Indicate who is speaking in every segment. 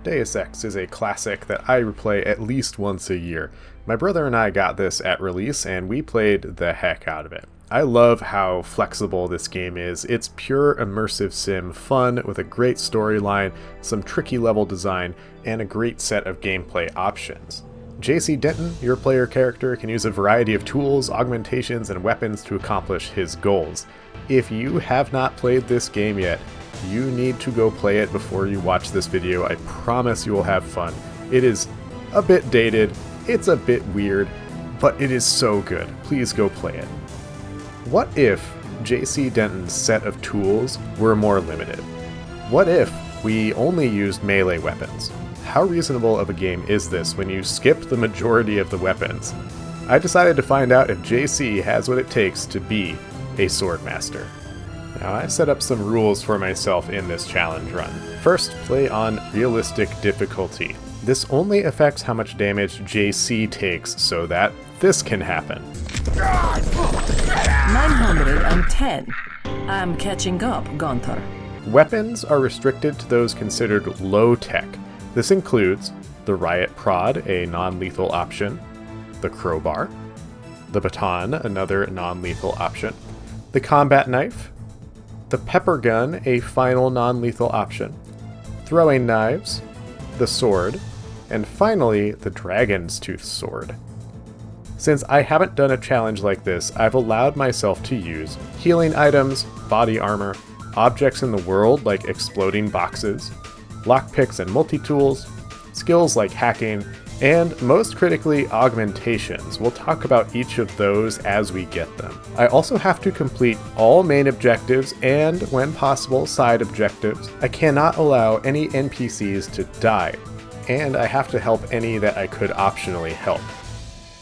Speaker 1: Deus Ex is a classic that I replay at least once a year. My brother and I got this at release and we played the heck out of it. I love how flexible this game is. It's pure immersive sim fun with a great storyline, some tricky level design, and a great set of gameplay options. JC Denton, your player character, can use a variety of tools, augmentations, and weapons to accomplish his goals. If you have not played this game yet, you need to go play it before you watch this video. I promise you will have fun. It is a bit dated, it's a bit weird, but it is so good. Please go play it. What if JC Denton's set of tools were more limited? What if we only used melee weapons? How reasonable of a game is this when you skip the majority of the weapons? I decided to find out if JC has what it takes to be a Swordmaster. Now, I set up some rules for myself in this challenge run. First, play on realistic difficulty. This only affects how much damage JC takes so that this can happen.
Speaker 2: 910. I'm catching up, Gunther.
Speaker 1: Weapons are restricted to those considered low-tech. This includes the Riot Prod, a non-lethal option, the Crowbar, the Baton, another non-lethal option, the Combat Knife, the Pepper Gun, a final non-lethal option, throwing knives, the Sword, and finally the Dragon's Tooth Sword. Since I haven't done a challenge like this, I've allowed myself to use healing items, body armor, objects in the world like exploding boxes, lockpicks and multi-tools, skills like hacking, and most critically, augmentations. We'll talk about each of those as we get them. I also have to complete all main objectives and, when possible, side objectives. I cannot allow any NPCs to die, and I have to help any that I could optionally help.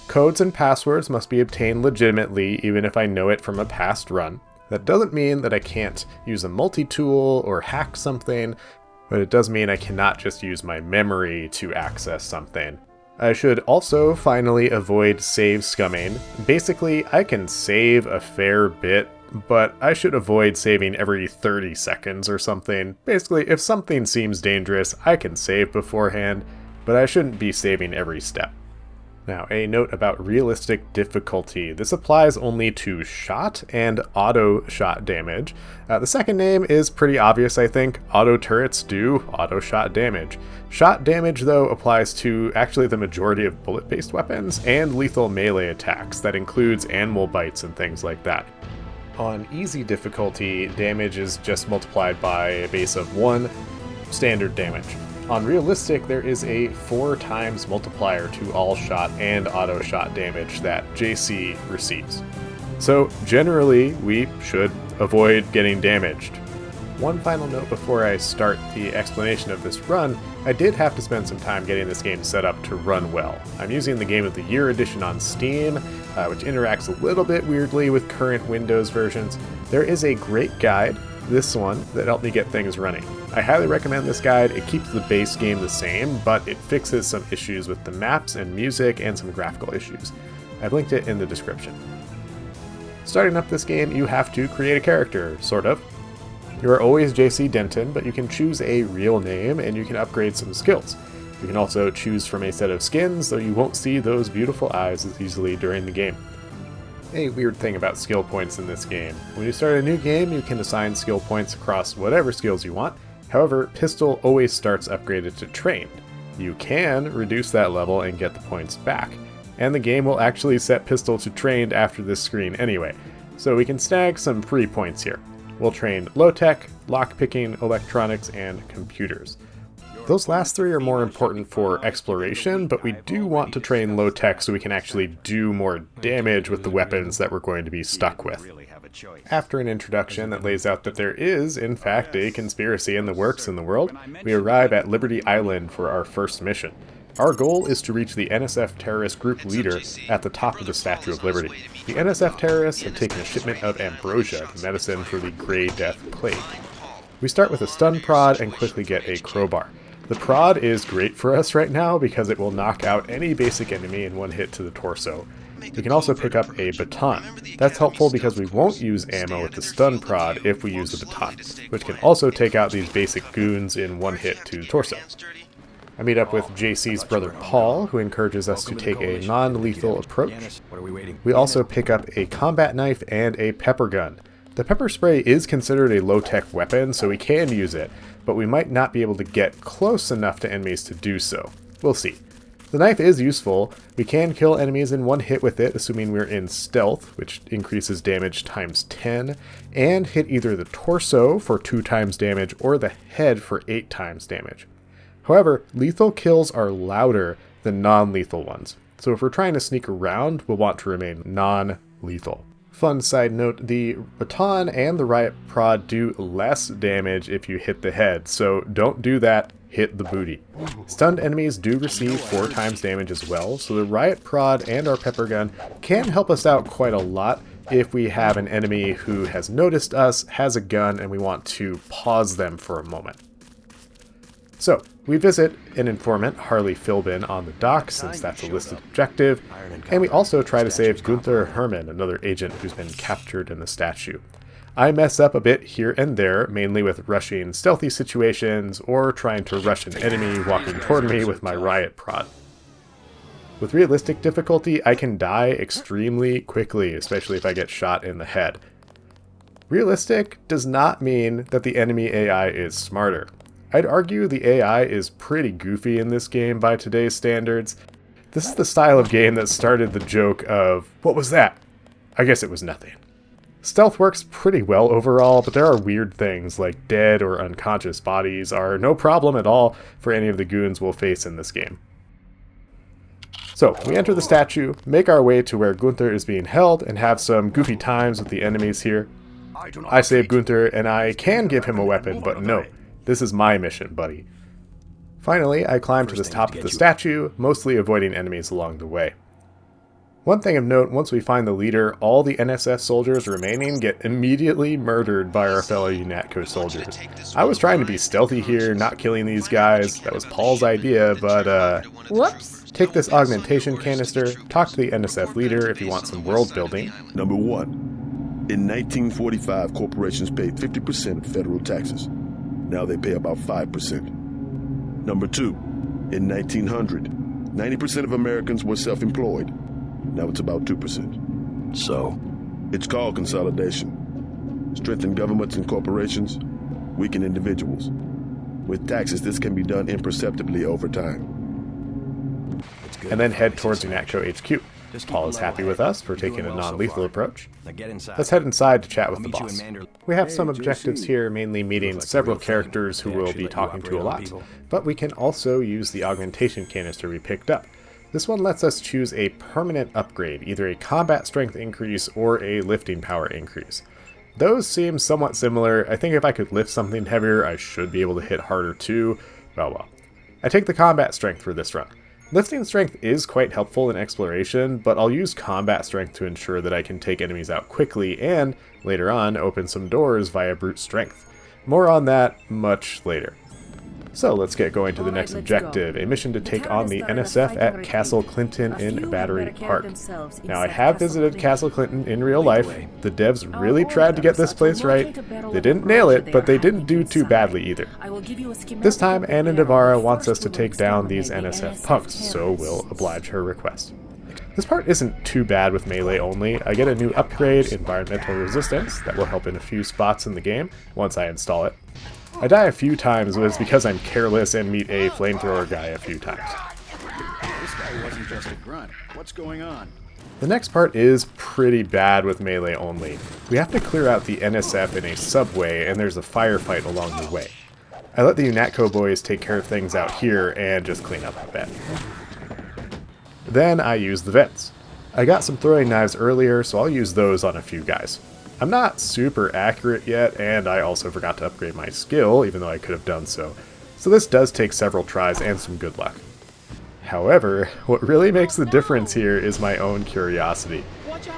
Speaker 1: Codes and passwords must be obtained legitimately, even if I know it from a past run. That doesn't mean that I can't use a multi-tool or hack something, but it does mean I cannot just use my memory to access something. I should also finally avoid save scumming. Basically, I can save a fair bit, but I should avoid saving every 30 seconds or something. Basically, if something seems dangerous, I can save beforehand, but I shouldn't be saving every step. Now, a note about realistic difficulty. This applies only to shot and auto shot damage. The second name is pretty obvious, I think. Auto turrets do auto shot damage. Shot damage, though, applies to actually the majority of bullet-based weapons and lethal melee attacks. That includes animal bites and things like that. On easy difficulty, damage is just multiplied by a base of 1 standard damage. On realistic, there is a 4 times multiplier to all shot and auto shot damage that JC receives. So generally, we should avoid getting damaged. One final note before I start the explanation of this run, I did have to spend some time getting this game set up to run well. I'm using the Game of the Year edition on Steam, which interacts a little bit weirdly with current Windows versions. There is a great guide, this one, that helped me get things running. I highly recommend this guide. It keeps the base game the same, but it fixes some issues with the maps and music and some graphical issues. I've linked it in the description. Starting up this game, you have to create a character, sort of. You are always JC Denton, but you can choose a real name and you can upgrade some skills. You can also choose from a set of skins, though you won't see those beautiful eyes as easily during the game. A weird thing about skill points in this game. When you start a new game, you can assign skill points across whatever skills you want. However, Pistol always starts upgraded to Trained. You can reduce that level and get the points back, and the game will actually set Pistol to Trained after this screen anyway, so we can snag some free points here. We'll train low-tech, lockpicking, electronics, and computers. Those last 3 are more important for exploration, but we do want to train low-tech so we can actually do more damage with the weapons that we're going to be stuck with. After an introduction that lays out that there is, in fact, a conspiracy in the works in the world, we arrive at Liberty Island for our first mission. Our goal is to reach the NSF terrorist group leader at the top of the Statue of Liberty. The NSF terrorists have taken a shipment of ambrosia, the medicine for the Grey Death Plague. We start with a stun prod and quickly get a crowbar. The prod is great for us right now because it will knock out any basic enemy in one hit to the torso. We can also pick up a baton. That's helpful because we won't use ammo with the stun prod if we use the baton, which can also take out these basic goons in one hit to the torso. I meet up with JC's brother Paul, who encourages us to take a non-lethal approach. We also pick up a combat knife and a pepper gun. The pepper spray is considered a low-tech weapon, so we can use it, but we might not be able to get close enough to enemies to do so. We'll see. The knife is useful. We can kill enemies in one hit with it, assuming we're in stealth, which increases damage times 10, and hit either the torso for 2 times damage or the head for 8 times damage. However, lethal kills are louder than non-lethal ones, so if we're trying to sneak around, we'll want to remain non-lethal. Fun side note, the baton and the riot prod do less damage if you hit the head, so don't do that, hit the booty. Stunned enemies do receive 4 times damage as well, so the riot prod and our pepper gun can help us out quite a lot if we have an enemy who has noticed us, has a gun, and we want to pause them for a moment. So, we visit an informant, Harley Philbin, on the dock, since that's a listed objective, and we also try to save Gunther Hermann, another agent who's been captured in the statue. I mess up a bit here and there, mainly with rushing stealthy situations, or trying to rush an enemy walking toward me with my riot prod. With realistic difficulty, I can die extremely quickly, especially if I get shot in the head. Realistic does not mean that the enemy AI is smarter. I'd argue the AI is pretty goofy in this game by today's standards. This is the style of game that started the joke of, what was that? I guess it was nothing. Stealth works pretty well overall, but there are weird things like dead or unconscious bodies are no problem at all for any of the goons we'll face in this game. So, we enter the statue, make our way to where Gunther is being held, and have some goofy times with the enemies here. I save Gunther, and I can give him a weapon, but no. This is my mission, buddy. Finally, I climb to the top of the statue, mostly avoiding enemies along the way. One thing of note, once we find the leader, all the NSF soldiers remaining get immediately murdered by our fellow UNATCO soldiers. I was trying to be stealthy here, not killing these guys. That was Paul's idea, but
Speaker 3: Whoops.
Speaker 1: Take this augmentation canister, talk to the NSF leader if you want some world building.
Speaker 4: Number 1. In 1945, corporations paid 50% of federal taxes. Now they pay about 5%. Number 2. In 1900, 90% of Americans were self-employed. Now it's about 2%.
Speaker 5: So?
Speaker 4: It's called consolidation. Strengthen governments and corporations, weaken individuals. With taxes, this can be done imperceptibly over time.
Speaker 1: And then head towards UNATCO HQ. Paul is happy with us for taking a non-lethal approach. Let's head inside to chat with the boss. We have some objectives here, mainly meeting several characters who we'll be talking to a lot, but we can also use the augmentation canister we picked up. This one lets us choose a permanent upgrade, either a combat strength increase or a lifting power increase. Those seem somewhat similar. I think if I could lift something heavier, I should be able to hit harder too. Well. I take the combat strength for this run. Lifting strength is quite helpful in exploration, but I'll use combat strength to ensure that I can take enemies out quickly and, later on, open some doors via brute strength. More on that much later. So let's get going to the next objective, a mission to take on the NSF at Castle Clinton in Battery Park. Now I have visited Castle Clinton in real life. The devs really tried to get this place right. They didn't nail it, but they didn't do too badly either. This time Anna Navarra wants us to take down these NSF punks, so we'll oblige her request. This part isn't too bad with melee only. I get a new upgrade, Environmental Resistance, that will help in a few spots in the game once I install it. I die a few times, but it's because I'm careless and meet a flamethrower guy a few times.
Speaker 5: This guy wasn't just a grunt. What's going on?
Speaker 1: The next part is pretty bad with melee only. We have to clear out the NSF in a subway, and there's a firefight along the way. I let the UNATCO boys take care of things out here and just clean up a bit. Then I use the vents. I got some throwing knives earlier, so I'll use those on a few guys. I'm not super accurate yet, and I also forgot to upgrade my skill, even though I could have done so. So this does take several tries and some good luck. However, what really makes the difference here is my own curiosity.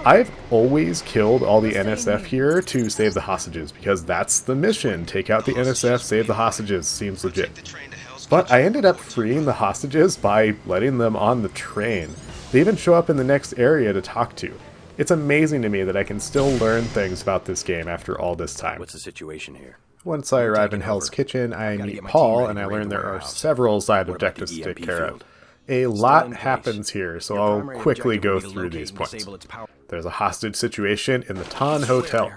Speaker 1: I've always killed all the NSF here to save the hostages, because that's the mission. Take out the NSF, save the hostages. Seems legit. But I ended up freeing the hostages by letting them on the train. They even show up in the next area to talk to. It's amazing to me that I can still learn things about this game after all this time.
Speaker 5: What's the situation here?
Speaker 1: Once I arrive in Hell's Kitchen, I meet Paul, and I learn there are several side objectives to take care of. A lot happens here, so I'll quickly go through these points. There's a hostage situation in the Ton Hotel.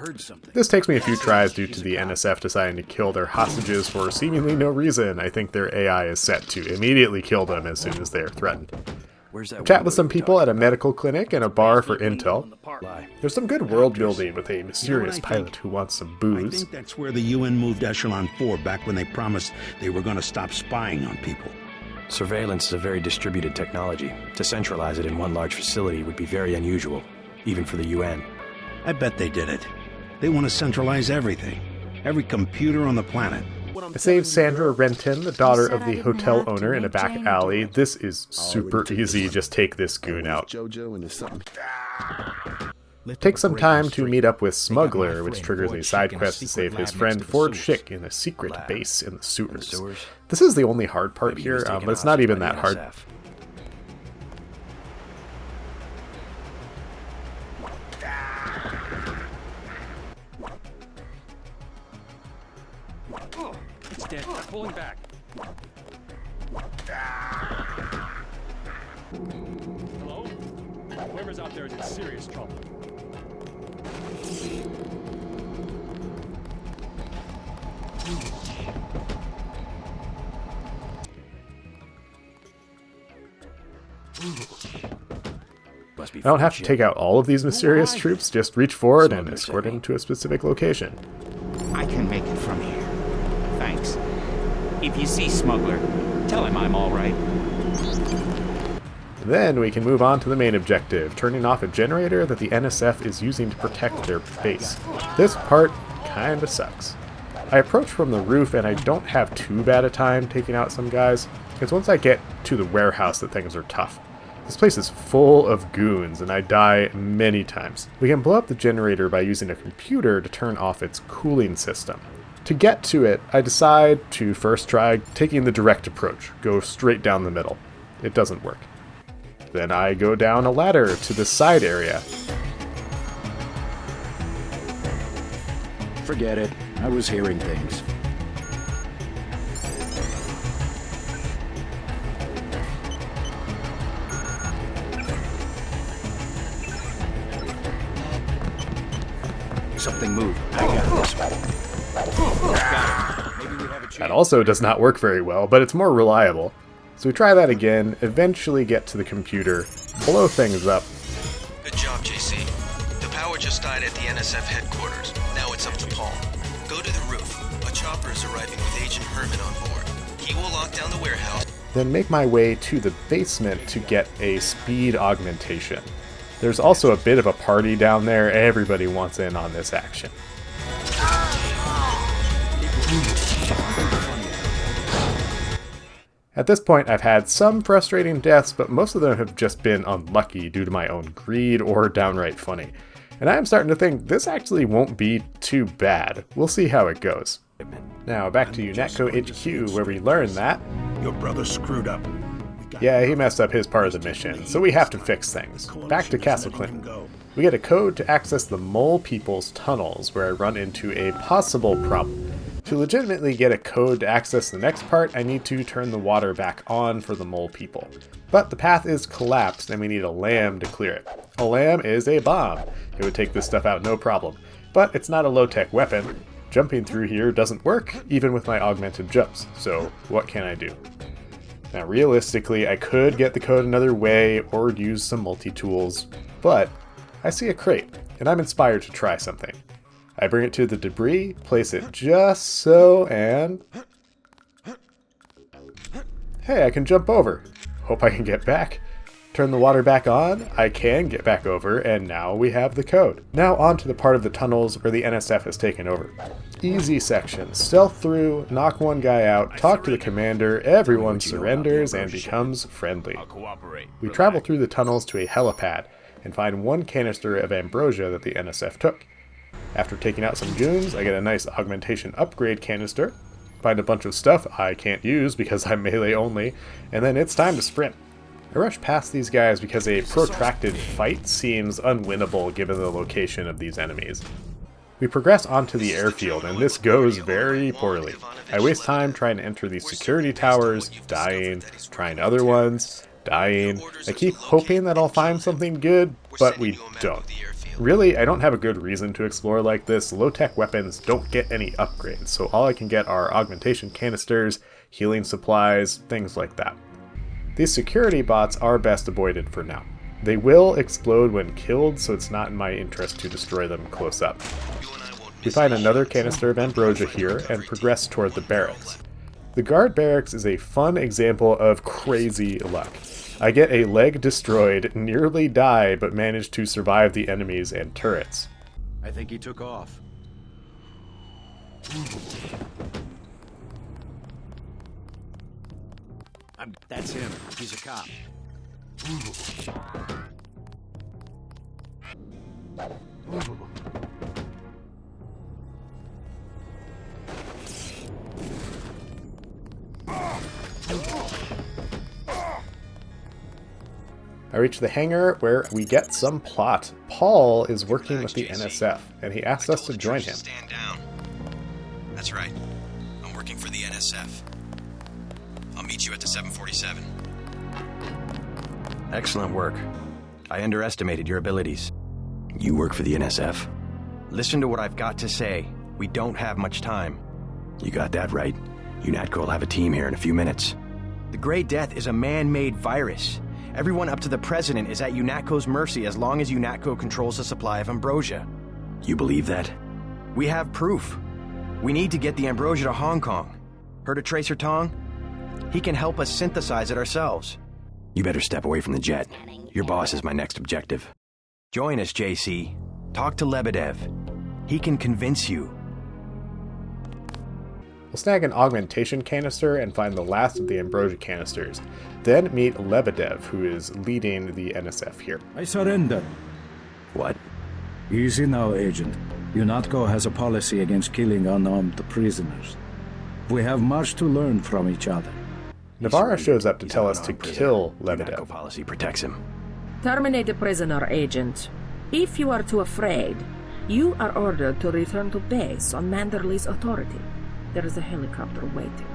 Speaker 1: This takes me a few tries due to the NSF deciding to kill their hostages for seemingly no reason. I think their AI is set to immediately kill them as soon as they are threatened. Chat with some people at a medical clinic and a bar for intel. There's some good world building with a mysterious pilot who wants some booze.
Speaker 3: I think that's where the UN moved Echelon 4 back when they promised they were going to stop spying on people.
Speaker 6: Surveillance is a very distributed technology. To centralize it in one large facility would be very unusual, even for the UN.
Speaker 3: I bet they did it. They want to centralize everything. Every computer on the planet.
Speaker 1: I saved Sandra Renton, the daughter of the hotel owner, in a back alley. This is super easy. Just take this goon out. Take some time to meet up with Smuggler, which triggers a side quest to save his friend Ford Schick in a secret base in the sewers. This is the only hard part here, but it's not even that hard.
Speaker 5: It's dead. I'm pulling back. Hello? Whoever's out there is in serious trouble.
Speaker 1: I don't have to take out all of these mysterious troops, just reach forward and escort him to a specific location.
Speaker 7: I can make it from here. Thanks. If you see Smuggler, tell him I'm all right.
Speaker 1: Then we can move on to the main objective, turning off a generator that the NSF is using to protect their base. This part kinda sucks. I approach from the roof and I don't have too bad a time taking out some guys. It's once I get to the warehouse that things are tough. This place is full of goons and I die many times. We can blow up the generator by using a computer to turn off its cooling system. To get to it, I decide to first try taking the direct approach, go straight down the middle. It doesn't work. Then I go down a ladder to the side area.
Speaker 5: Forget it. I was hearing things. Something moved. I got this one. Got it. Maybe we have a chance.
Speaker 1: That also does not work very well, but it's more reliable. So we try that again, eventually get to the computer, blow things up.
Speaker 8: Good job, JC. The power just died at the NSF headquarters. Now it's up to Paul. Go to the roof. A chopper is arriving with Agent Herman on board. He will lock down the warehouse.
Speaker 1: Then make my way to the basement to get a speed augmentation. There's also a bit of a party down there. Everybody wants in on this action. At this point, I've had some frustrating deaths, but most of them have just been unlucky due to my own greed or downright funny. And I am starting to think this actually won't be too bad. We'll see how it goes. Now, back to UNETCO HQ, where we learn that...
Speaker 3: Your brother screwed up.
Speaker 1: Yeah, he messed up his part of the mission, so we have to fix things. Back to Castle Clinton. We get a code to access the Mole People's tunnels, where I run into a possible problem. To legitimately get a code to access the next part, I need to turn the water back on for the Mole People. But the path is collapsed and we need a lamb to clear it. A lamb is a bomb. It would take this stuff out no problem. But it's not a low-tech weapon. Jumping through here doesn't work, even with my augmented jumps. So what can I do? Now realistically, I could get the code another way or use some multi-tools, but I see a crate, and I'm inspired to try something. I bring it to the debris, place it just so, and... Hey, I can jump over. Hope I can get back. Turn the water back on, I can get back over, and now we have the code. Now on to the part of the tunnels where the NSF has taken over. Easy section. Stealth through, knock one guy out, talk to the commander, everyone surrenders and becomes friendly. We travel through the tunnels to a helipad, and find one canister of ambrosia that the NSF took. After taking out some goons, I get a nice augmentation upgrade canister, find a bunch of stuff I can't use because I'm melee only, and then it's time to sprint. I rush past these guys because a protracted fight seems unwinnable given the location of these enemies. We progress onto the airfield, and this goes very poorly. I waste time trying to enter these security towers, dying, trying other ones, dying. I keep hoping that I'll find something good, but we don't. Really, I don't have a good reason to explore like this. Low-tech weapons don't get any upgrades, so all I can get are augmentation canisters, healing supplies, things like that. These security bots are best avoided for now. They will explode when killed, so it's not in my interest to destroy them close up. We find another canister of ambrosia here and progress toward the barracks. The guard barracks is a fun example of crazy luck. I get a leg destroyed, nearly die, but manage to survive the enemies and turrets.
Speaker 3: I think he took off. That's him. He's a cop.
Speaker 1: I reach the hangar where we get some plot. Paul is working with the NSF, and he asked us to join him.
Speaker 8: Stand down. That's right. I'm working for the NSF. I'll meet you at the 747.
Speaker 6: Excellent work. I underestimated your abilities. You work for the NSF? Listen to what I've got to say. We don't have much time. You got that right. UNATCO will have a team here in a few minutes. The Grey Death is a man-made virus. Everyone up to the President is at UNATCO's mercy as long as UNATCO controls the supply of ambrosia. You believe that? We have proof. We need to get the ambrosia to Hong Kong. Heard of Tracer Tong? He can help us synthesize it ourselves. You better step away from the jet. Your boss is my next objective. Join us, JC. Talk to Lebedev. He can convince you.
Speaker 1: We'll snag an augmentation canister and find the last of the ambrosia canisters. Then meet Lebedev, who is leading the NSF here.
Speaker 9: I surrender.
Speaker 6: What?
Speaker 9: Easy now, Agent. UNATCO has a policy against killing unarmed prisoners. We have much to learn from each other.
Speaker 1: Navarra shows up to tell us to kill Lebedev.
Speaker 6: UNATCO policy protects him.
Speaker 2: Terminate the prisoner, Agent. If you are too afraid, you are ordered to return to base on Manderley's authority. There is a helicopter waiting.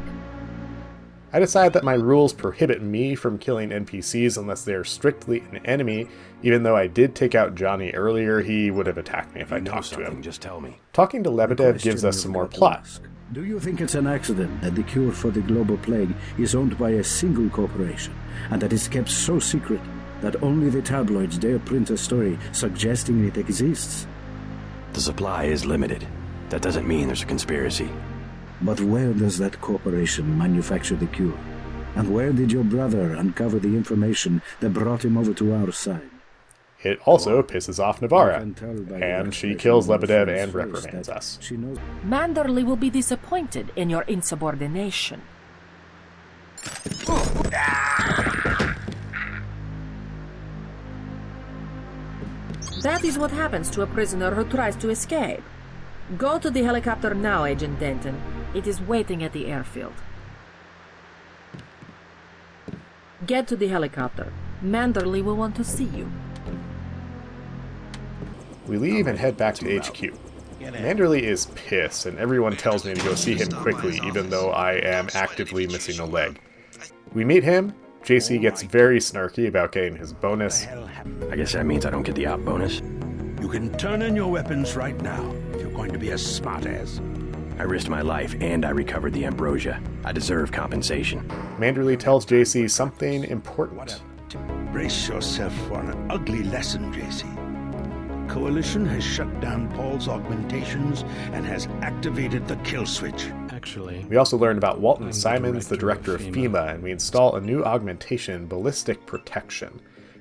Speaker 1: I decide that my rules prohibit me from killing NPCs unless they are strictly an enemy. Even though I did take out Johnny earlier, he would have attacked me if I talked to him.
Speaker 6: Just tell me.
Speaker 1: Talking to Lebedev gives us some more plot.
Speaker 9: Do you think it's an accident that the cure for the global plague is owned by a single corporation, and that it's kept so secret that only the tabloids dare print a story suggesting it exists?
Speaker 6: The supply is limited. That doesn't mean there's a conspiracy.
Speaker 9: But where does that corporation manufacture the cure? And where did your brother uncover the information that brought him over to our side?
Speaker 1: It also pisses off Navarra, and she kills Lebedev and reprimands us.
Speaker 2: Manderley will be disappointed in your insubordination. That is what happens to a prisoner who tries to escape. Go to the helicopter now, Agent Denton. It is waiting at the airfield. Get to the helicopter. Manderley will want to see you.
Speaker 1: We leave and head back to HQ. Manderley is pissed, and everyone tells me to go see him quickly, even though I am actively missing a leg. We meet him. JC gets very snarky about getting his bonus.
Speaker 6: I guess that means I don't get the op bonus.
Speaker 3: You can turn in your weapons right now if you're going to be a smartass.
Speaker 6: I risked my life and I recovered the ambrosia. I deserve compensation.
Speaker 1: Manderley tells JC something important.
Speaker 3: Brace yourself for an ugly lesson, JC. The Coalition has shut down Paul's augmentations and has activated the kill switch.
Speaker 6: Actually,
Speaker 1: We also learn about Walton Simons, the director of FEMA, and we install a new augmentation, Ballistic Protection.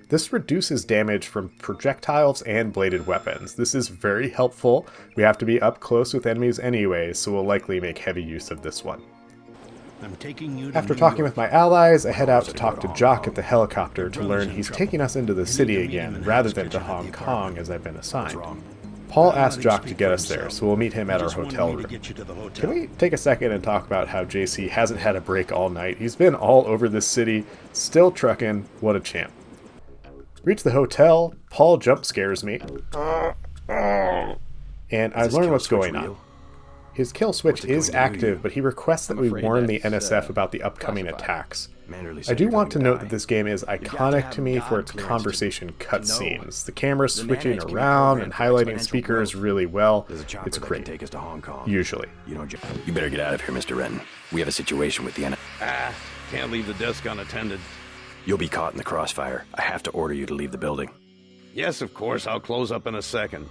Speaker 1: This reduces damage from projectiles and bladed weapons. This is very helpful. We have to be up close with enemies anyway, so we'll likely make heavy use of this one.
Speaker 3: I'm taking you to
Speaker 1: After
Speaker 3: New
Speaker 1: talking
Speaker 3: York.
Speaker 1: with my allies, I head out to talk to Jock at the helicopter to learn he's taking us into the city again, rather than to Hong Kong as I've been assigned. Paul asked Jock to get us there, so we'll meet him at our hotel room. Can we take a second and talk about how JC hasn't had a break all night? He's been all over this city, still trucking. What a champ. Reach the hotel, Paul jump scares me. and I learn what's going on. His kill switch is active, but he requests that we warn the NSF about the upcoming attacks. I do want to note that this game is iconic to me for its conversation cutscenes. The camera switching around and highlighting speakers really well. It's great. Usually.
Speaker 6: You better get out of here, Mr. Renton. We have a situation with the NSF.
Speaker 3: Can't leave the desk unattended.
Speaker 6: You'll be caught in the crossfire. I have to order you to leave the building.
Speaker 3: Yes, of course. I'll close up in a second.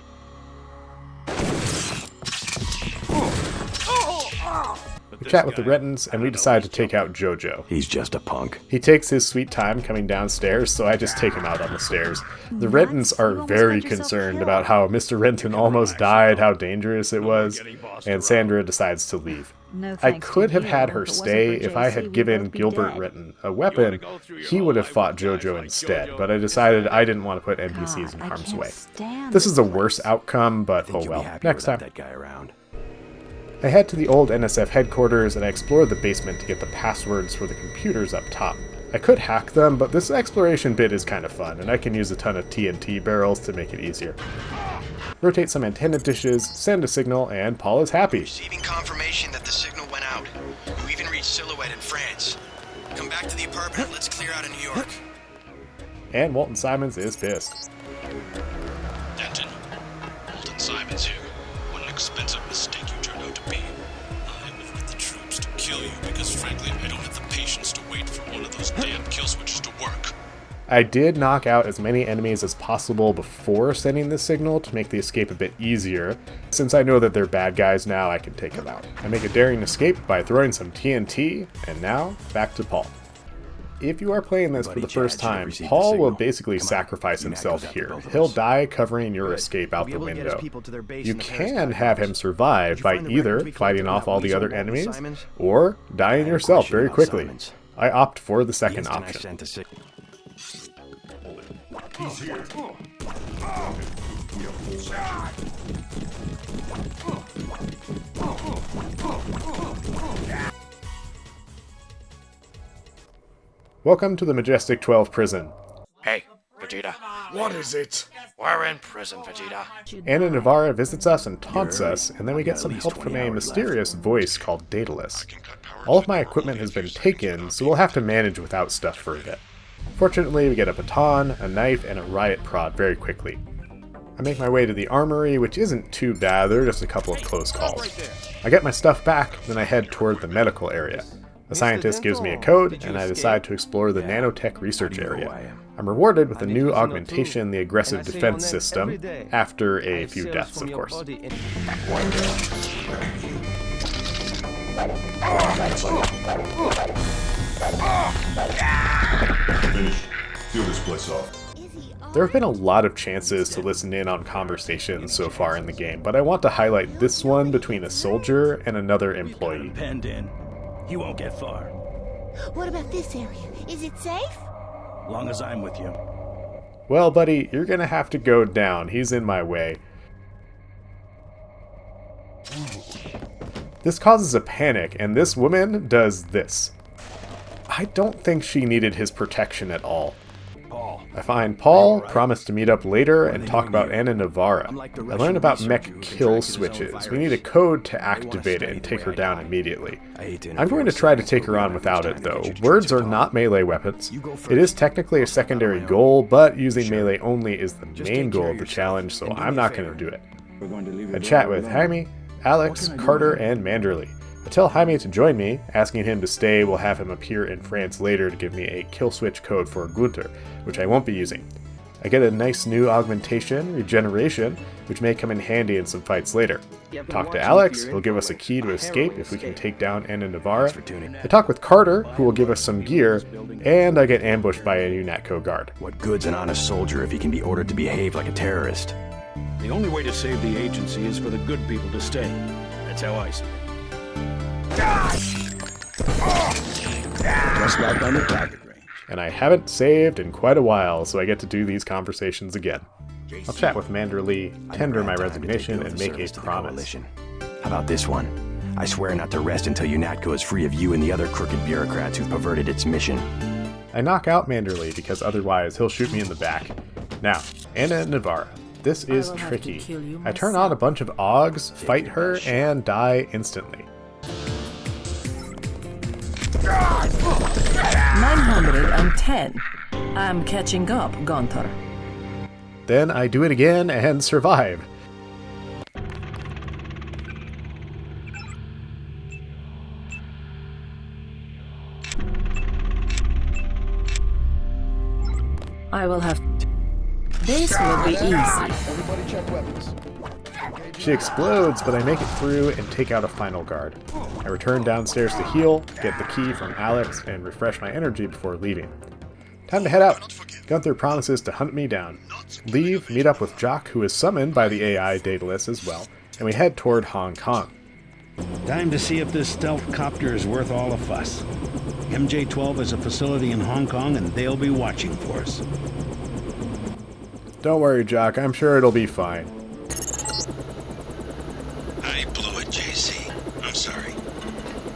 Speaker 1: We chat with the Rentons, and we decide to take out Jojo.
Speaker 6: He's just a punk.
Speaker 1: He takes his sweet time coming downstairs, so I just take him out on the stairs. The Rentons are very concerned about how Mr. Renton almost died, how dangerous it was, and Sandra decides to leave. I could have had her stay. If I had given Gilbert Renton a weapon, he would have fought Jojo instead, but I decided I didn't want to put NPCs in harm's way. This is a worse outcome, but oh well, next time. I head to the old NSF headquarters and I explore the basement to get the passwords for the computers up top. I could hack them, but this exploration bit is kind of fun, and I can use a ton of TNT barrels to make it easier. Rotate some antenna dishes, send a signal, and Paul is happy.
Speaker 8: Receiving confirmation that the signal went out. You even reached Silhouette in France. Come back to the apartment and let's clear out of New York.
Speaker 1: And Walton Simons is pissed.
Speaker 10: Denton, Walton Simons here. What an expensive mistake you turned out to be. I was with the troops to kill you because frankly I don't have the patience to wait for one of those damn kill switches to work.
Speaker 1: I did knock out as many enemies as possible before sending this signal to make the escape a bit easier. Since I know that they're bad guys now, I can take them out. I make a daring escape by throwing some TNT, and now, back to Paul. If you are playing this for the first time, Paul will basically sacrifice himself here. He'll die covering your escape out the window. You can have him survive by either fighting off all the other enemies, or dying yourself very quickly. I opt for the second option.
Speaker 4: He's here.
Speaker 1: Welcome to the Majestic 12 prison.
Speaker 5: Hey, Vegeta.
Speaker 4: What is it?
Speaker 5: We're in prison, Vegeta.
Speaker 1: Anna Navarra visits us and taunts us, and then we get some help from a mysterious voice called Daedalus. All of my equipment has been taken, so we'll have to manage without stuff for a bit. Fortunately, we get a baton, a knife, and a riot prod very quickly. I make my way to the armory, which isn't too bad, there are just a couple of close calls. I get my stuff back, then I head toward the medical area. The scientist gives me a code, and I decide to explore the nanotech research area. I'm rewarded with a new augmentation, the aggressive defense system, after a few deaths, of course.
Speaker 4: Seal this place off.
Speaker 1: There have been a lot of chances to listen in on conversations so far in the game, but I want to highlight this one between a soldier and another employee.
Speaker 11: Penned in. You won't get far.
Speaker 12: What about this area? Is it safe?
Speaker 11: Long as I'm with you.
Speaker 1: Well, buddy, you're gonna have to go down. He's in my way. This causes a panic, and this woman does this. I don't think she needed his protection at all. I find Paul, promised to meet up later and talk about Anna Navarra. I learn about mech kill switches. We need a code to activate it and take her down immediately. I'm going to try to take her on without it, though. Words are not melee weapons. It is technically a secondary goal, but using melee only is the main goal of the challenge, so I'm not going to do it. I chat with Jaime, Alex, Carter, and Manderley. I tell Jaime to join me, asking him to stay. We'll have him appear in France later to give me a kill switch code for Gunther, which I won't be using. I get a nice new augmentation, Regeneration, which may come in handy in some fights later. Talk to Alex, he'll give us a key to escape if we can take down Anna Navarra. I talk with Carter, who will give us some gear, and I get ambushed by a UNATCO guard.
Speaker 6: What good's an honest soldier if he can be ordered to behave like a terrorist?
Speaker 11: The only way to save the agency is for the good people to stay. That's how I see it.
Speaker 9: Just like on the target range.
Speaker 1: And I haven't saved in quite a while, so I get to do these conversations again. I'll chat with Manderley, tender my resignation, and make a promise.
Speaker 6: How about this one? I swear not to rest until UNATCO is free of you and the other crooked bureaucrats who've perverted its mission.
Speaker 1: I knock out Manderley because otherwise he'll shoot me in the back. Now, Anna Navarra. This is
Speaker 2: I will have to
Speaker 1: tricky.
Speaker 2: kill you
Speaker 1: I turn on a bunch of Augs, fight her, and die instantly.
Speaker 2: 910. I'm catching up, Gunther.
Speaker 1: Then I do it again and survive.
Speaker 2: I will have... This will be easy.
Speaker 5: Everybody check weapons.
Speaker 1: She explodes, but I make it through and take out a final guard. I return downstairs to heal, get the key from Alex, and refresh my energy before leaving. Time to head out. Gunther promises to hunt me down. Leave, meet up with Jock, who is summoned by the AI Daedalus as well, and we head toward Hong Kong.
Speaker 3: Time to see if this stealth copter is worth all the fuss. MJ-12 has a facility in Hong Kong, and they'll be watching for us.
Speaker 1: Don't worry, Jock, I'm sure it'll be fine.
Speaker 3: I blew it, JC. I'm sorry.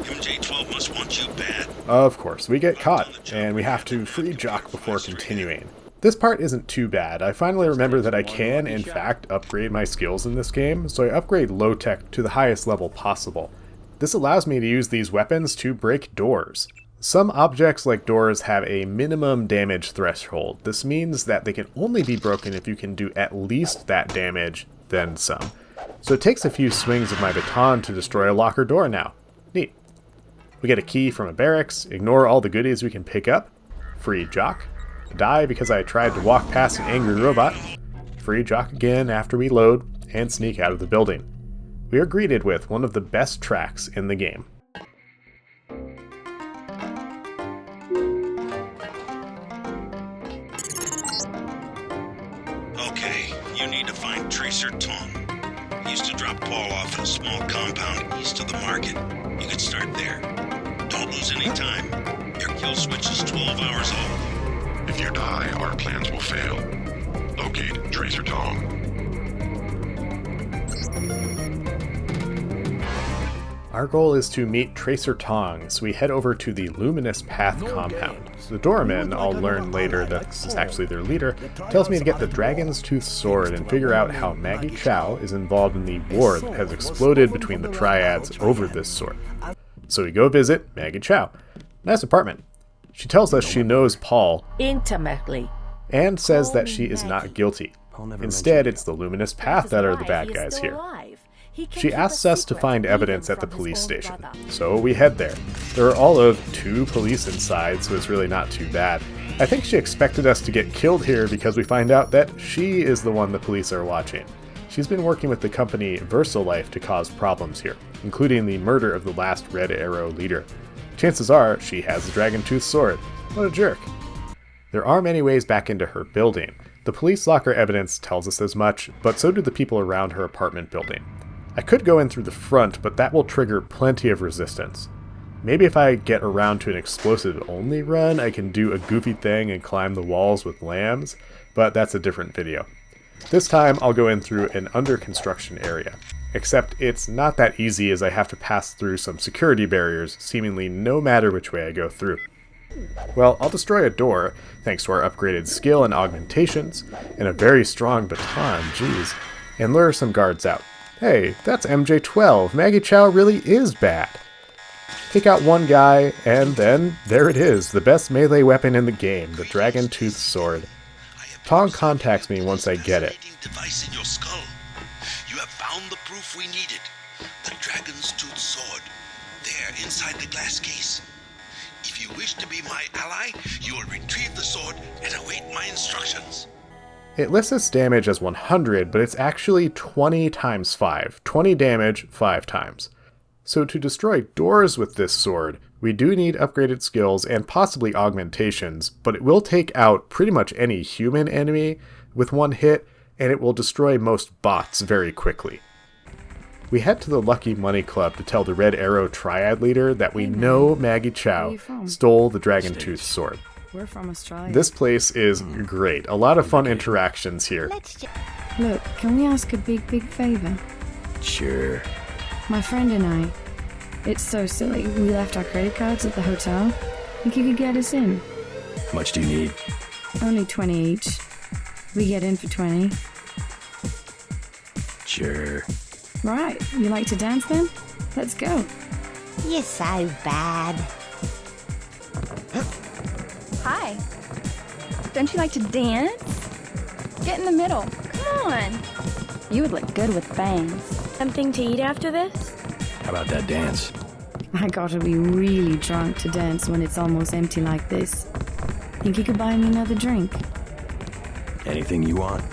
Speaker 3: MJ-12 must want you bad.
Speaker 1: Of course, we get caught, and we have to free Jock before continuing. This part isn't too bad. I finally remember that I can, in fact, upgrade my skills in this game, so I upgrade low-tech to the highest level possible. This allows me to use these weapons to break doors. Some objects like doors have a minimum damage threshold. This means that they can only be broken if you can do at least that damage, then some. So it takes a few swings of my baton to destroy a locker door now. Neat. We get a key from a barracks, ignore all the goodies we can pick up, free Jock, die because I tried to walk past an angry robot, free Jock again after we load, and sneak out of the building. We are greeted with one of the best tracks in the game.
Speaker 3: Okay, you need to find Tracer Tong. He used to drop Paul off in a small compound east of the market. You could start there. Don't lose any time. Your kill switch is 12 hours old.
Speaker 4: If you die, our plans will fail. Locate Tracer Tong.
Speaker 1: Our goal is to meet Tracer Tong, so we head over to the Luminous Path compound. The doorman, I'll learn later that's actually their leader, tells me to get the Dragon's Tooth sword and figure out how Maggie Chow is involved in the war that has exploded between the triads over this sword. So we go visit Maggie Chow. Nice apartment. She tells us she knows Paul
Speaker 2: Intimately.
Speaker 1: and says that she is not guilty. Instead, it's the Luminous Path that are the bad guys here. She asks us to find evidence at the police station, so we head there. There are all of 2 police inside, so it's really not too bad. I think she expected us to get killed here because we find out that she is the one the police are watching. She's been working with the company VersaLife to cause problems here, including the murder of the last Red Arrow leader. Chances are she has the Dragon Tooth sword. What a jerk. There are many ways back into her building. The police locker evidence tells us as much, but so do the people around her apartment building. I could go in through the front, but that will trigger plenty of resistance. Maybe if I get around to an explosive-only run, I can do a goofy thing and climb the walls with lambs, but that's a different video. This time, I'll go in through an under-construction area. Except it's not that easy as I have to pass through some security barriers, seemingly no matter which way I go through. Well, I'll destroy a door, thanks to our upgraded skill and augmentations, and a very strong baton, geez, and lure some guards out. Hey, that's MJ-12. Maggie Chow really is bad. Take out one guy, and then there it is, the best melee weapon in the game, the Dragon Tooth sword. Tong contacts me once I get it.
Speaker 3: Device in your skull. You have found the proof we needed. The Dragon's Tooth sword. There, inside the glass case. If you wish to be my ally, you will retrieve the sword and await my instructions.
Speaker 1: It lists its damage as 100, but it's actually 20 times 5. 20 damage 5 times. So to destroy doors with this sword, we do need upgraded skills and possibly augmentations, but it will take out pretty much any human enemy with one hit, and it will destroy most bots very quickly. We head to the Lucky Money Club to tell the Red Arrow Triad leader that we know Maggie Chow stole the Dragon Tooth sword.
Speaker 13: We're from Australia.
Speaker 1: This place is great. A lot of fun interactions here.
Speaker 13: Look, can we ask a big favor?
Speaker 6: Sure.
Speaker 13: My friend and I, it's so silly. We left our credit cards at the hotel. Think you could get us in?
Speaker 6: How much do you need?
Speaker 13: Only 20 each. We get in for 20.
Speaker 6: Sure.
Speaker 13: Right, you like to dance then? Let's go.
Speaker 12: You're so bad.
Speaker 14: Hi. Don't you like to dance? Get in the middle. Come on. You would look good with bangs.
Speaker 15: Something to eat after this?
Speaker 6: How about that dance?
Speaker 13: I gotta be really drunk to dance when it's almost empty like this. Think you could buy me another drink?
Speaker 6: Anything you want?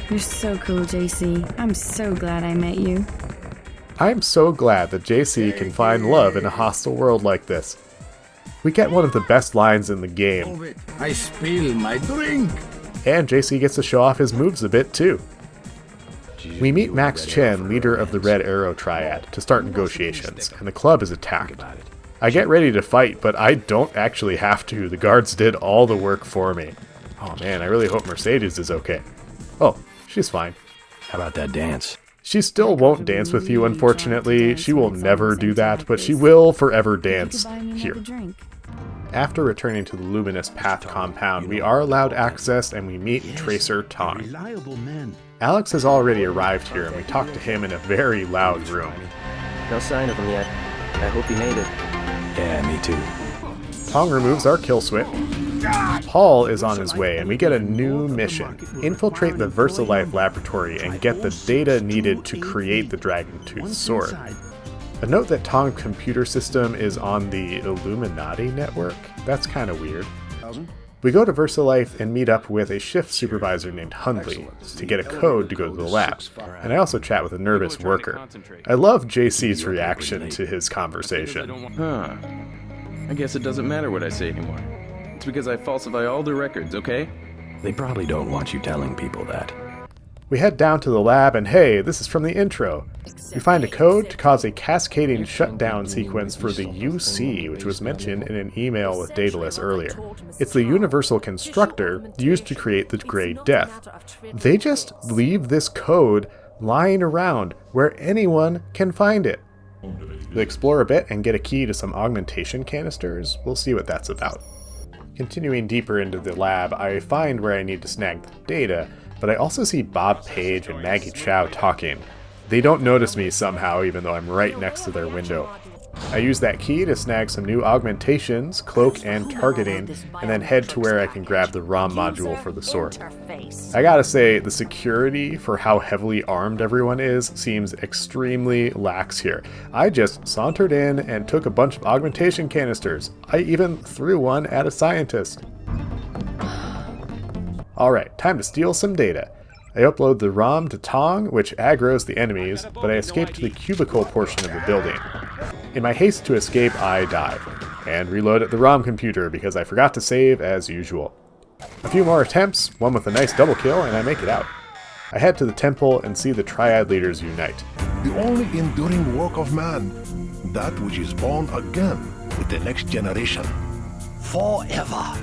Speaker 13: You're so cool, JC. I'm so glad I met you.
Speaker 1: I'm so glad that JC can find love in a hostile world like this. We get one of the best lines in the game.
Speaker 11: I spill my drink.
Speaker 1: And JC gets to show off his moves a bit too. We meet Max Chen, leader of the Red Arrow Triad, to start negotiations, and the club is attacked. I get ready to fight, but I don't actually have to. The guards did all the work for me. Oh man, I really hope Mercedes is okay. Oh, she's fine.
Speaker 6: How about that dance?
Speaker 1: She still won't dance with you, unfortunately. She will never do that, but she will forever dance here. After returning to the Luminous Path compound, we are allowed access and we meet Tracer Tong. Alex has already arrived here and we talk to him in a very loud room.
Speaker 16: No sign of him yet. I hope he made it.
Speaker 6: Yeah, me too.
Speaker 1: Tong removes our kill switch. Paul is on his way and we get a new mission. Infiltrate the VersaLife laboratory and get the data needed to create the Dragon Tooth Sword. A note that Tong's computer system is on the Illuminati network. That's kind of weird. We go to VersaLife and meet up with a shift supervisor named Hundley to get a code to go to the lab. And I also chat with a nervous worker. I love JC's reaction to his conversation.
Speaker 17: Huh. I guess it doesn't matter what I say anymore. It's because I falsify all the records, okay?
Speaker 6: They probably don't want you telling people that.
Speaker 1: We head down to the lab and hey, this is from the intro. We find a code to cause a cascading shutdown sequence for the UC, which was mentioned in an email with Daedalus earlier. It's the universal constructor used to create the Grey Death. They just leave this code lying around where anyone can find it. We explore a bit and get a key to some augmentation canisters. We'll see what that's about. Continuing deeper into the lab, I find where I need to snag the data, but I also see Bob Page and Maggie Chow talking. They don't notice me somehow, even though I'm right next to their window. I use that key to snag some new augmentations, cloak, and targeting, and then head to where I can grab the ROM module for the sword. I gotta say, the security for how heavily armed everyone is seems extremely lax here. I just sauntered in and took a bunch of augmentation canisters. I even threw one at a scientist. Alright, time to steal some data. I upload the ROM to Tong, which aggroes the enemies, but I escape to the cubicle portion of the building. In my haste to escape, I die, and reload at the ROM computer because I forgot to save as usual. A few more attempts, one with a nice double kill, and I make it out. I head to the temple and see the Triad leaders unite.
Speaker 18: The only enduring work of man, that which is born again with the next generation. Forever.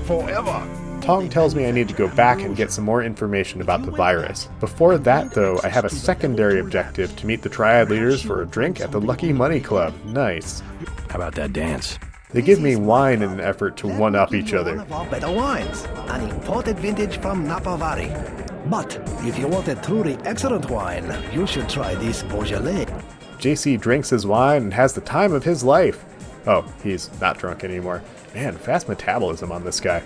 Speaker 18: Forever.
Speaker 1: Tong tells me I need to go back and get some more information about the virus. Before that, though, I have a secondary objective to meet the Triad leaders for a drink at the Lucky Money Club. Nice.
Speaker 6: How about that dance?
Speaker 1: They give me wine in an effort to one-up each other.
Speaker 19: One of our better wines, an imported vintage from Napa Valley. But if you want a truly excellent wine, you should try this Beaujolais.
Speaker 1: JC drinks his wine and has the time of his life. Oh, he's not drunk anymore. Man, fast metabolism on this guy.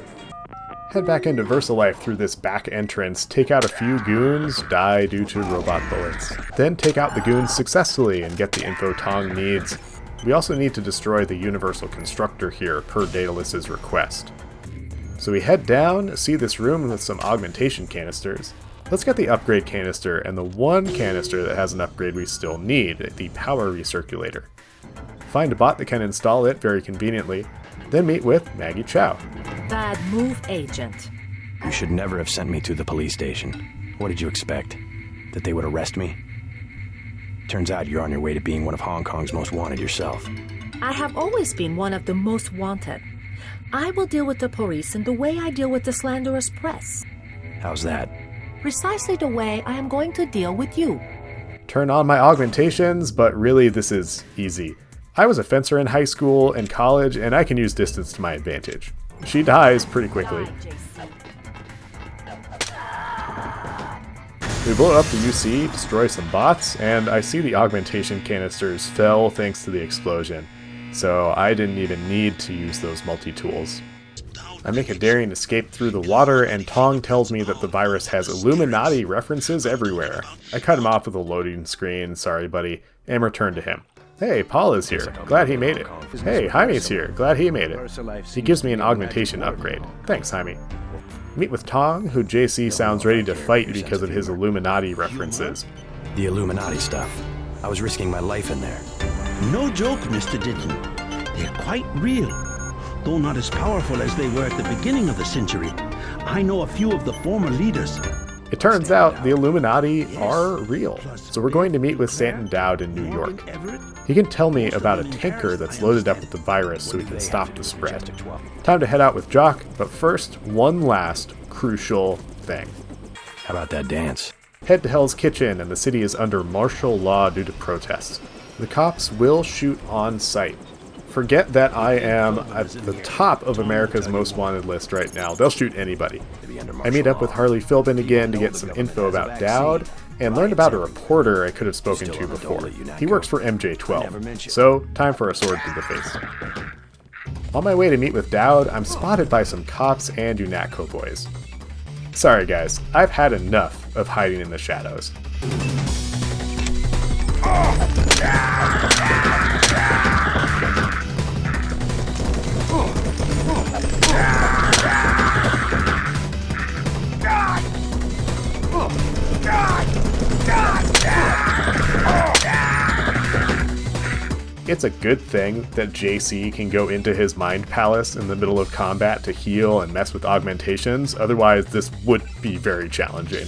Speaker 1: Head back into VersaLife through this back entrance, take out a few goons, die due to robot bullets. Then take out the goons successfully and get the info Tong needs. We also need to destroy the universal constructor here, per Daedalus's request. So we head down, see this room with some augmentation canisters. Let's get the upgrade canister and the one canister that has an upgrade we still need, the power recirculator. Find a bot that can install it very conveniently, then meet with Maggie Chow.
Speaker 2: Bad move, Agent.
Speaker 6: You should never have sent me to the police station. What did you expect? That they would arrest me? Turns out you're on your way to being one of Hong Kong's most wanted yourself.
Speaker 2: I have always been one of the most wanted. I will deal with the police in the way I deal with the slanderous press.
Speaker 6: How's that?
Speaker 2: Precisely the way I am going to deal with you.
Speaker 1: Turn on my augmentations, but really this is easy. I was a fencer in high school and college, and I can use distance to my advantage. She dies pretty quickly. We blow up the UC, destroy some bots, and I see the augmentation canisters fell thanks to the explosion, so I didn't even need to use those multi-tools. I make a daring escape through the water, and Tong tells me that the virus has Illuminati references everywhere. I cut him off with a loading screen, sorry buddy, and return to him. Hey, Paul is here. Glad he made it. Hey, Jaime's here. Glad he made it. He gives me an augmentation upgrade. Thanks, Jaime. Meet with Tong, who JC sounds ready to fight because of his Illuminati references.
Speaker 6: The Illuminati stuff. I was risking my life in there.
Speaker 3: No joke, Mr. Denton. They're quite real. Though not as powerful as they were at the beginning of the century. I know a few of the former leaders.
Speaker 1: It turns out the Illuminati are real, so we're going to meet with Stanton Dowd in New York. He can tell me about a tanker that's loaded up with the virus so we can stop the spread. Time to head out with Jock, but first, one last crucial thing.
Speaker 6: How about that dance?
Speaker 1: Head to Hell's Kitchen, and the city is under martial law due to protests. The cops will shoot on sight. Forget that I am at the top of America's Most Wanted list right now. They'll shoot anybody. I meet up with Harley Philbin again to get some info about Dowd, and learned about a reporter I could have spoken to before. He works for MJ12, so time for a sword to the face. On my way to meet with Dowd, I'm spotted by some cops and UNATCO boys. Sorry guys, I've had enough of hiding in the shadows. It's a good thing that JC can go into his mind palace in the middle of combat to heal and mess with augmentations, otherwise this would be very challenging.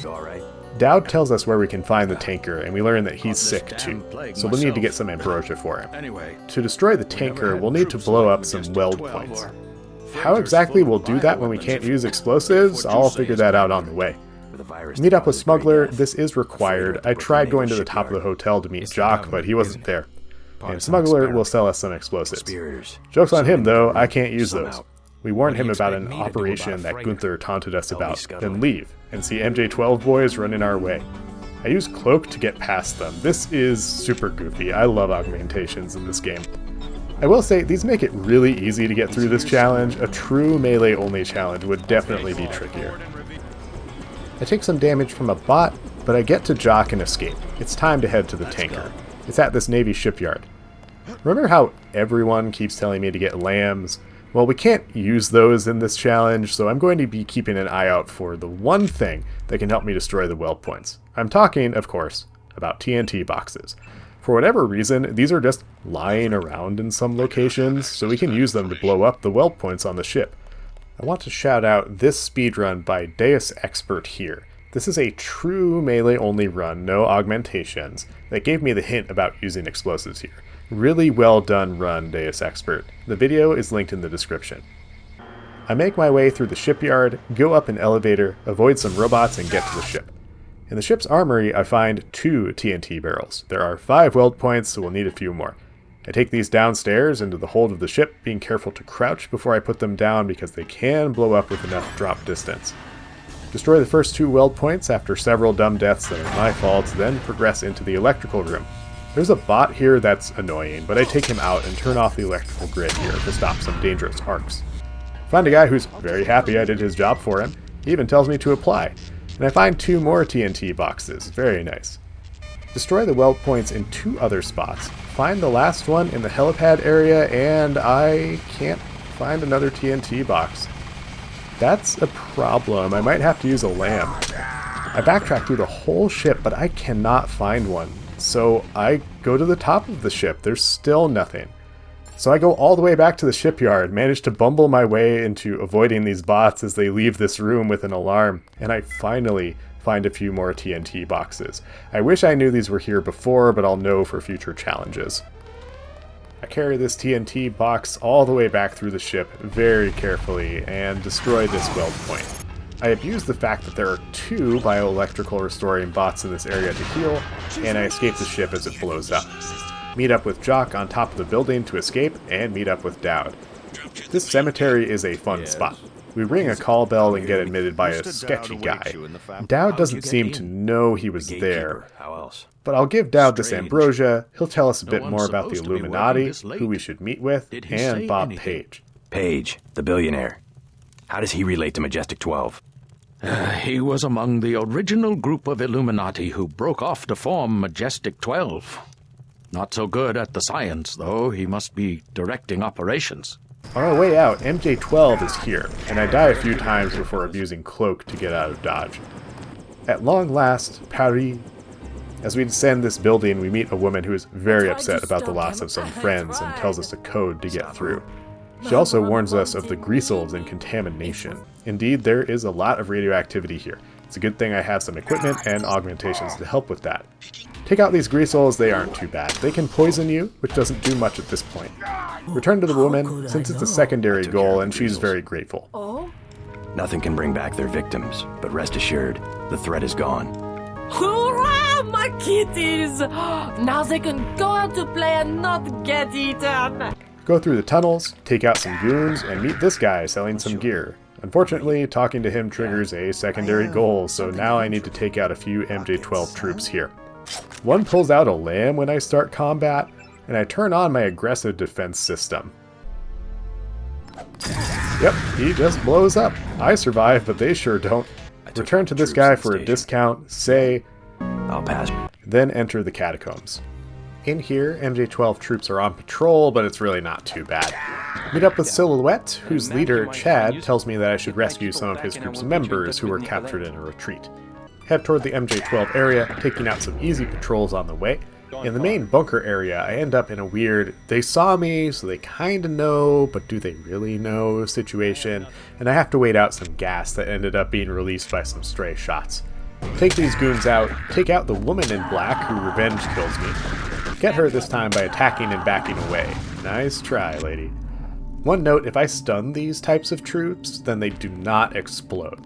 Speaker 6: Alright.
Speaker 1: Dowd tells us where we can find the tanker, and we learn that he's sick too, so we'll need to get some ambrosia for him. To destroy the tanker, we'll need to blow up some weld points. How exactly we'll do that when we can't use explosives? I'll figure that out on the way. Meet up with Smuggler, this is required. I tried going to the top of the hotel to meet Jock, but he wasn't there. And Smuggler will sell us some explosives. Joke's on him though, I can't use those. We warn him about an operation that Gunther taunted us about, then leave, and see MJ12 boys running our way. I use Cloak to get past them. This is super goofy. I love augmentations in this game. I will say, these make it really easy to get through this challenge. A true melee-only challenge would definitely be trickier. I take some damage from a bot, but I get to Jock and escape. It's time to head to the tanker. It's at this Navy shipyard. Remember how everyone keeps telling me to get lambs? Well, we can't use those in this challenge, so I'm going to be keeping an eye out for the one thing that can help me destroy the weld points. I'm talking, of course, about TNT boxes. For whatever reason, these are just lying around in some locations, so we can use them to blow up the weld points on the ship. I want to shout out this speedrun by Deus Expert here. This is a true melee-only run, no augmentations, that gave me the hint about using explosives here. Really well done run, Deus Expert. The video is linked in the description. I make my way through the shipyard, go up an elevator, avoid some robots, and get to the ship. In the ship's armory, I find 2 TNT barrels. There are 5 weld points, so we'll need a few more. I take these downstairs into the hold of the ship, being careful to crouch before I put them down because they can blow up with enough drop distance. Destroy the first 2 weld points after several dumb deaths that are my fault, then progress into the electrical room. There's a bot here that's annoying, but I take him out and turn off the electrical grid here to stop some dangerous arcs. Find a guy who's very happy I did his job for him. He even tells me to apply. And I find 2 more TNT boxes. Very nice. Destroy the weld points in 2 other spots. Find the last one in the helipad area, and I can't find another TNT box. That's a problem. I might have to use a lamb. I backtrack through the whole ship, but I cannot find one. So I go to the top of the ship. There's still nothing. So I go all the way back to the shipyard, manage to bumble my way into avoiding these bots as they leave this room with an alarm, and I finally find a few more TNT boxes. I wish I knew these were here before, but I'll know for future challenges. I carry this TNT box all the way back through the ship very carefully and destroy this weld point. I abuse the fact that there are 2 bioelectrical restoring bots in this area to heal, and I escape the ship as it blows up. Meet up with Jock on top of the building to escape, and meet up with Dowd. This cemetery is a fun spot. We ring a call bell and get admitted by a sketchy guy. Dowd doesn't seem to know he was there.
Speaker 6: How else?
Speaker 1: But I'll give Dowd this ambrosia. He'll tell us a bit more about the Illuminati, who we should meet with, and Bob Page.
Speaker 6: Page, the billionaire. How does he relate to Majestic 12?
Speaker 11: He was among the original group of Illuminati who broke off to form Majestic 12. Not so good at the science, though. He must be directing operations.
Speaker 1: On our way out, MJ-12 is here, and I die a few times before abusing Cloak to get out of dodge. At long last, Paris. As we descend this building, we meet a woman who is very upset about the loss of some friends and tells us a code to get through. She also warns us of the greasels and contamination. Indeed, there is a lot of radioactivity here. It's a good thing I have some equipment and augmentations to help with that. Take out these greasels, they aren't too bad. They can poison you, which doesn't do much at this point. Return to the woman, since it's a secondary goal, and she's very grateful.
Speaker 6: Nothing can bring back their victims, but rest assured, the threat is gone.
Speaker 2: Hurrah, my kitties! Now they can go out to play and not get eaten!
Speaker 1: Go through the tunnels, take out some goons, and meet this guy selling some gear. Unfortunately, talking to him triggers a secondary goal, so now I need to take out a few MJ-12 troops here. One pulls out a lamb when I start combat, and I turn on my aggressive defense system. Yep, he just blows up. I survive, but they sure don't. Return to this guy for a discount, say,
Speaker 6: I'll pass.
Speaker 1: Then enter the catacombs. In here, MJ-12 troops are on patrol, but it's really not too bad. Meet up with Silhouette, whose leader, Chad, tells me that I should rescue some of his group's members who were captured in a retreat. Head toward the MJ-12 area, taking out some easy patrols on the way. In the main bunker area, I end up in a weird, they saw me, so they kinda know, but do they really know situation, and I have to wait out some gas that ended up being released by some stray shots. Take these goons out, take out the woman in black who revenge kills me. Get her this time by attacking and backing away. Nice try, lady. One note, if I stun these types of troops, then they do not explode.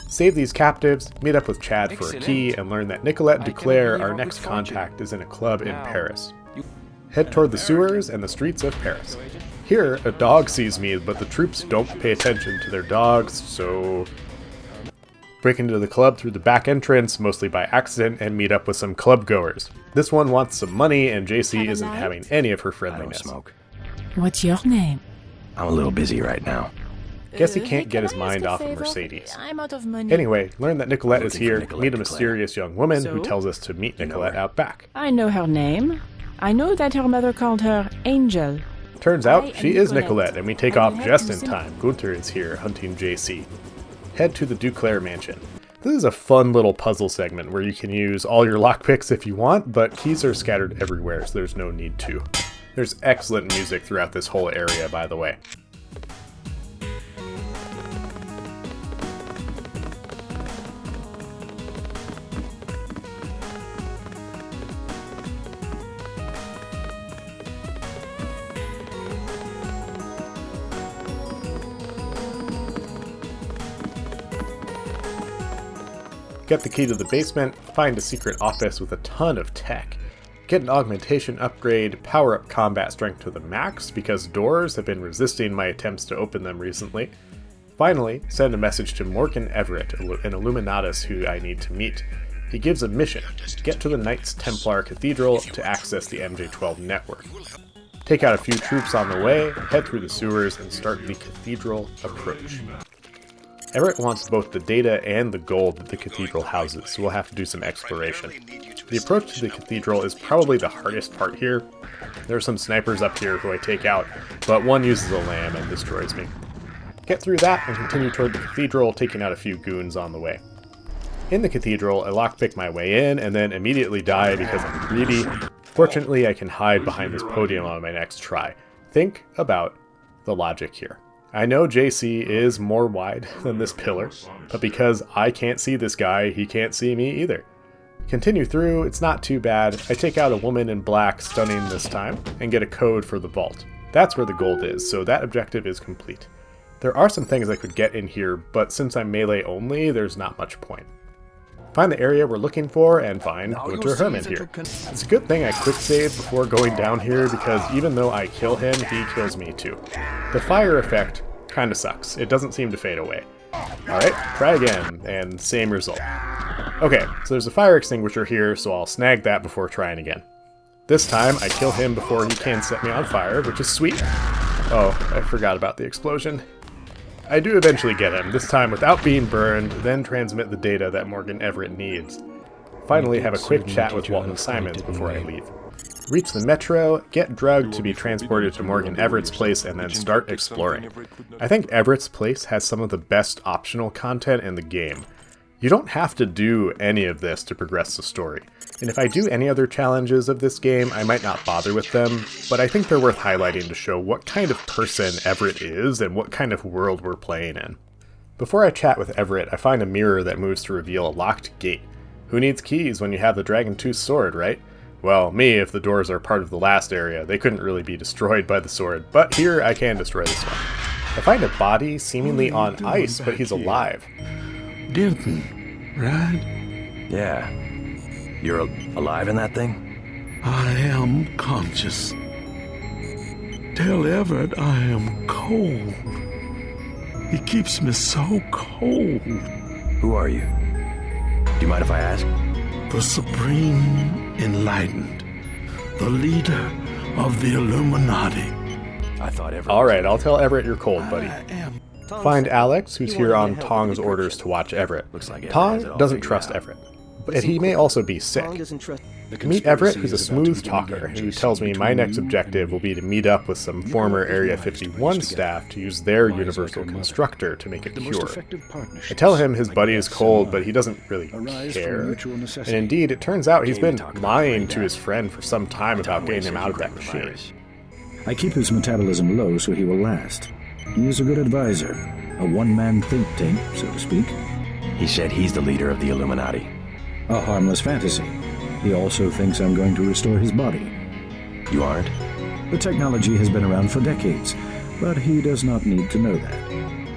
Speaker 1: Save these captives, meet up with Chad for a key, and learn that Nicolette Duclair, our next contact, is in a club in Paris. Head toward the sewers and the streets of Paris. Here, a dog sees me, but the troops don't pay attention to their dogs, so break into the club through the back entrance, mostly by accident, and meet up with some club goers. This one wants some money, and JC isn't having any of her friendliness.
Speaker 2: What's your name?
Speaker 6: I'm a little busy right now.
Speaker 1: Guess he can't get his mind off of Mercedes.
Speaker 2: I'm out of money.
Speaker 1: Anyway, learn that Nicolette is here, meet a mysterious young woman who tells us to meet Nicolette out back.
Speaker 2: I know her name. I know that her mother called her Angel.
Speaker 1: Turns out, she is Nicolette, and we take off just in time. Gunther is here, hunting JC. Head to the Duclair mansion. This is a fun little puzzle segment where you can use all your lockpicks if you want, but keys are scattered everywhere, so there's no need to. There's excellent music throughout this whole area, by the way. Get the key to the basement, find a secret office with a ton of tech. Get an augmentation upgrade, power up combat strength to the max because doors have been resisting my attempts to open them recently. Finally, send a message to Morgan Everett, an Illuminatus who I need to meet. He gives a mission, get to the Knights Templar Cathedral to access the MJ-12 network. Take out a few troops on the way, head through the sewers, and start the cathedral approach. Everett wants both the data and the gold that the cathedral houses, so we'll have to do some exploration. The approach to the cathedral is probably the hardest part here. There are some snipers up here who I take out, but one uses a lamb and destroys me. Get through that and continue toward the cathedral, taking out a few goons on the way. In the cathedral, I lockpick my way in and then immediately die because I'm greedy. Fortunately, I can hide behind this podium on my next try. Think about the logic here. I know JC is more wide than this pillar, but because I can't see this guy, he can't see me either. Continue through, it's not too bad. I take out a woman in black, stunning this time, and get a code for the vault. That's where the gold is, so that objective is complete. There are some things I could get in here, but since I'm melee only, there's not much point. Find the area we're looking for, and find Gunther Hermann here. It's a good thing I quick save before going down here, because even though I kill him, he kills me too. The fire effect Kinda sucks. It doesn't seem to fade away. Alright, try again, and same result. Okay, so there's a fire extinguisher here, so I'll snag that before trying again. This time, I kill him before he can set me on fire, which is sweet. Oh, I forgot about the explosion. I do eventually get him, this time without being burned, then transmit the data that Morgan Everett needs. Finally, have a quick chat with Walton Simons before I leave. Reach the metro, get drugged to be transported to Morgan Everett's place, and then start exploring. I think Everett's place has some of the best optional content in the game. You don't have to do any of this to progress the story. And if I do any other challenges of this game, I might not bother with them, but I think they're worth highlighting to show what kind of person Everett is and what kind of world we're playing in. Before I chat with Everett, I find a mirror that moves to reveal a locked gate. Who needs keys when you have the Dragon Tooth sword, right? Well, me, if the doors are part of the last area, they couldn't really be destroyed by the sword, but here I can destroy this one. I find a body seemingly on ice, but he's alive.
Speaker 11: Denton, right?
Speaker 6: Yeah. You're alive in that thing?
Speaker 11: I am conscious. Tell Everett I am cold. He keeps me so cold.
Speaker 6: Who are you? Do you mind if I ask?
Speaker 11: The Supreme Enlightened. The leader of the Illuminati.
Speaker 6: I thought Everett...
Speaker 1: Alright, I'll tell Everett you're cold, buddy. Find Alex, who's here on Tong's orders to watch Everett. Tong doesn't trust Everett, but he may also be sick. Meet Everett, who's a smooth talker, who tells me my next objective will be to meet up with some former Area 51 staff to use their universal constructor to make a cure. I tell him his buddy is cold, but he doesn't really care. And indeed, it turns out he's been lying to his friend for some time about getting him out of that machine.
Speaker 9: I keep his metabolism low so he will last. He is a good advisor, a one-man think tank, so to speak.
Speaker 6: He said he's the leader of the Illuminati.
Speaker 9: A harmless fantasy. He also thinks I'm going to restore his body.
Speaker 6: You aren't?
Speaker 9: The technology has been around for decades, but he does not need to know that.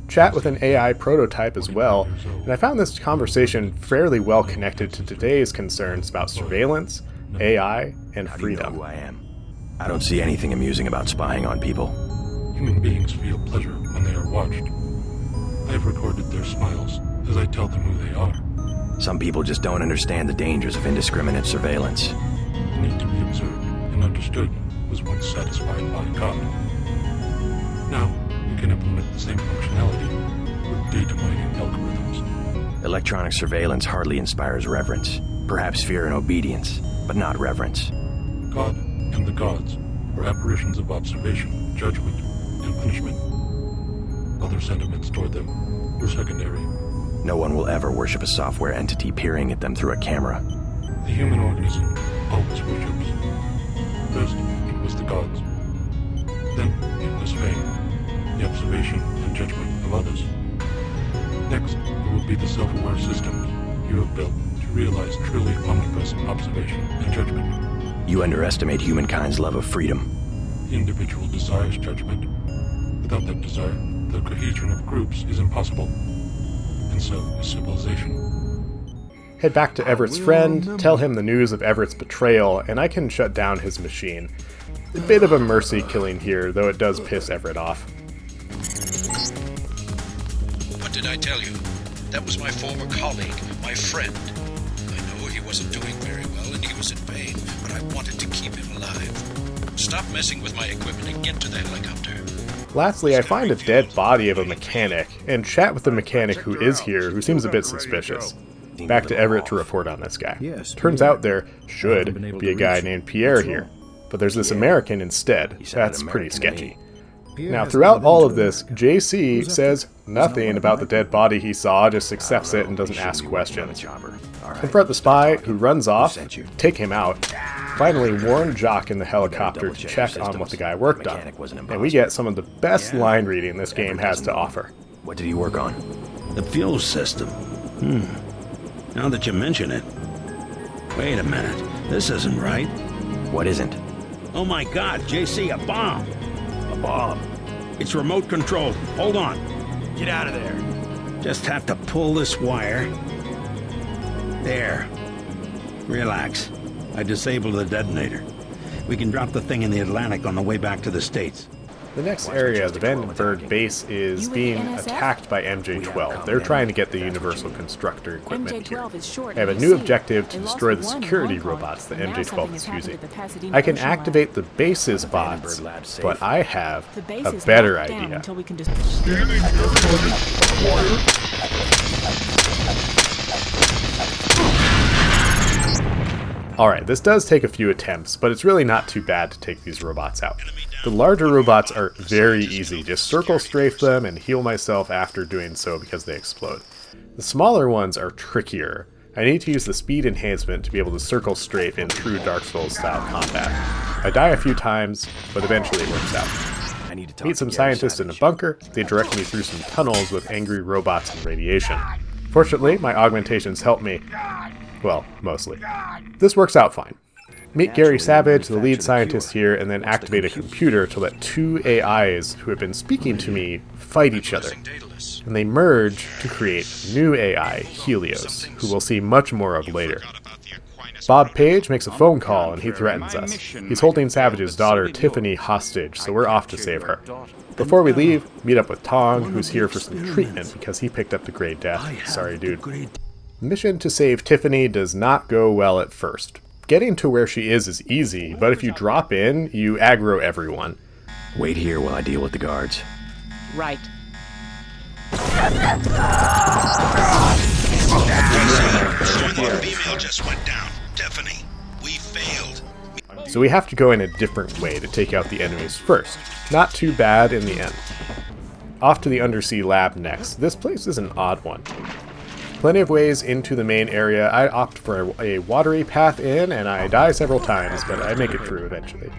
Speaker 1: Chat with an AI prototype as well, and I found this conversation fairly well connected to today's concerns about surveillance, AI, and freedom.
Speaker 6: How do you know who I am? I don't see anything amusing about spying on people.
Speaker 10: Human beings feel pleasure when they are watched. I have recorded their smiles as I tell them who they are.
Speaker 6: Some people just don't understand the dangers of indiscriminate surveillance.
Speaker 10: The need to be observed and understood was once satisfied by God. Now, we can implement the same functionality with data mining algorithms.
Speaker 6: Electronic surveillance hardly inspires reverence. Perhaps fear and obedience, but not reverence.
Speaker 10: God and the gods were apparitions of observation, judgment, and punishment. Other sentiments toward them were secondary.
Speaker 6: No one will ever worship a software entity peering at them through a camera.
Speaker 10: The human organism always worships. First, it was the gods. Then, it was fame, the observation and judgment of others. Next, it will be the self-aware systems you have built to realize truly omnipresent observation and judgment.
Speaker 6: You underestimate humankind's love of freedom.
Speaker 10: The individual desires judgment. Without that desire, the cohesion of groups is impossible. And so is civilization.
Speaker 1: Head back to Everett's friend, tell him the news of Everett's betrayal, and I can shut down his machine. A bit of a mercy killing here, though it does piss Everett off.
Speaker 3: What did I tell you? That was my former colleague, my friend. I know he wasn't doing very well and he was in pain, but I wanted to keep him alive. Stop messing with my equipment and get to the helicopter.
Speaker 1: Lastly, I find a dead body of a mechanic, and chat with the mechanic who is here, who seems a bit suspicious. Back to Everett to report on this guy. Turns out there should be a guy named Pierre here, but there's this American instead. That's pretty sketchy. Now, throughout all of this, JC says nothing about the dead body he saw, just accepts it and doesn't ask questions. Confront the spy, who runs off, take him out. Finally, warn Jock in the helicopter to check on what the guy worked on, and we get some of the best line reading this game has to offer.
Speaker 6: What did he work on?
Speaker 20: The fuel system. Now that you mention it. Wait a minute. This isn't right.
Speaker 6: What isn't?
Speaker 20: Oh my God, JC, a bomb!
Speaker 6: A bomb?
Speaker 20: It's remote controlled. Hold on.
Speaker 6: Get out of there.
Speaker 20: Just have to pull this wire. There. Relax. I disabled the detonator. We can drop the thing in the Atlantic on the way back to the States.
Speaker 1: The next area, the Vandenberg base, is being attacked by MJ-12. They're trying to get the Universal Constructor equipment here. I have a new objective to destroy the security robots that MJ-12 is using. I can activate the base's bots, but I have a better idea. Alright, this does take a few attempts, but it's really not too bad to take these robots out. The larger robots are very easy, just circle strafe them and heal myself after doing so because they explode. The smaller ones are trickier. I need to use the speed enhancement to be able to circle strafe in true Dark Souls style combat. I die a few times, but eventually it works out. Meet some scientists in a bunker. They direct me through some tunnels with angry robots and radiation. Fortunately, my augmentations help me. Well, mostly. This works out fine. Meet Gary Savage, the lead scientist here, and then activate a computer to let two AIs who have been speaking to me fight each other. And they merge to create new AI, Helios, who we'll see much more of later. Bob Page makes a phone call and he threatens us. He's holding Savage's daughter, Tiffany, hostage, so we're off to save her. Before we leave, meet up with Tong, who's here for some treatment because he picked up the Grey Death. Sorry, dude. The mission to save Tiffany does not go well at first. Getting to where she is easy, but if you drop in, you aggro everyone.
Speaker 6: Wait here while I deal with the guards.
Speaker 2: Right.
Speaker 3: Female just went down. Tiffany, we failed.
Speaker 1: So we have to go in a different way to take out the enemies first. Not too bad in the end. Off to the undersea lab next. This place is an odd one. Plenty of ways into the main area. I opt for a watery path in, and I die several times, but I make it through eventually.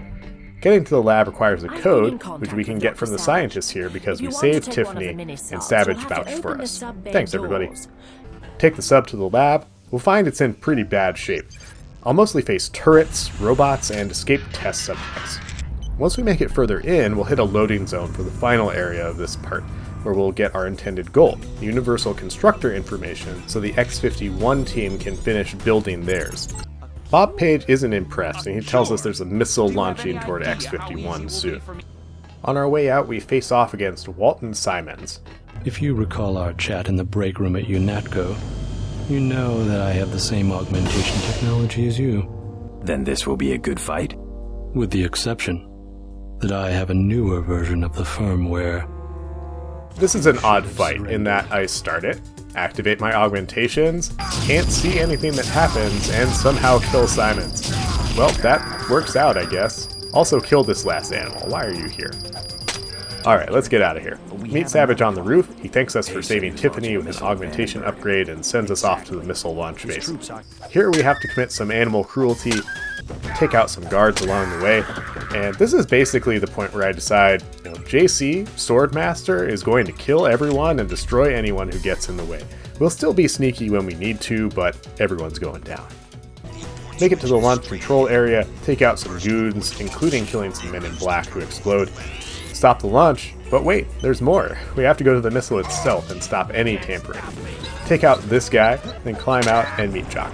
Speaker 1: Getting to the lab requires a code, which we can get from the scientists here because we saved Tiffany and Savage vouched for us. Thanks, everybody. Take the sub to the lab. We'll find it's in pretty bad shape. I'll mostly face turrets, robots, and escaped test subjects. Once we make it further in, we'll hit a loading zone for the final area of this part, where we'll get our intended goal, the Universal Constructor information, so the X-51 team can finish building theirs. Bob Page isn't impressed, and he tells us there's a missile launching toward X-51 soon. On our way out, we face off against Walton Simons.
Speaker 21: If you recall our chat in the break room at UNATCO, you know that I have the same augmentation technology as you.
Speaker 6: Then this will be a good fight?
Speaker 21: With the exception that I have a newer version of the firmware.
Speaker 1: This is an odd fight in that I start it, activate my augmentations, can't see anything that happens, and somehow kill Simons. Well, that works out, I guess. Also kill this last animal. Why are you here? Alright, let's get out of here. Meet Savage on the roof. He thanks us for saving Tiffany with an augmentation upgrade and sends us off to the missile launch base. Here we have to commit some animal cruelty, take out some guards along the way, and this is basically the point where I decide, JC, Swordmaster, is going to kill everyone and destroy anyone who gets in the way. We'll still be sneaky when we need to, but everyone's going down. Make it to the launch control area, take out some goons, including killing some men in black who explode. Stop the launch, but wait, there's more. We have to go to the missile itself and stop any tampering. Take out this guy, then climb out and meet Jock.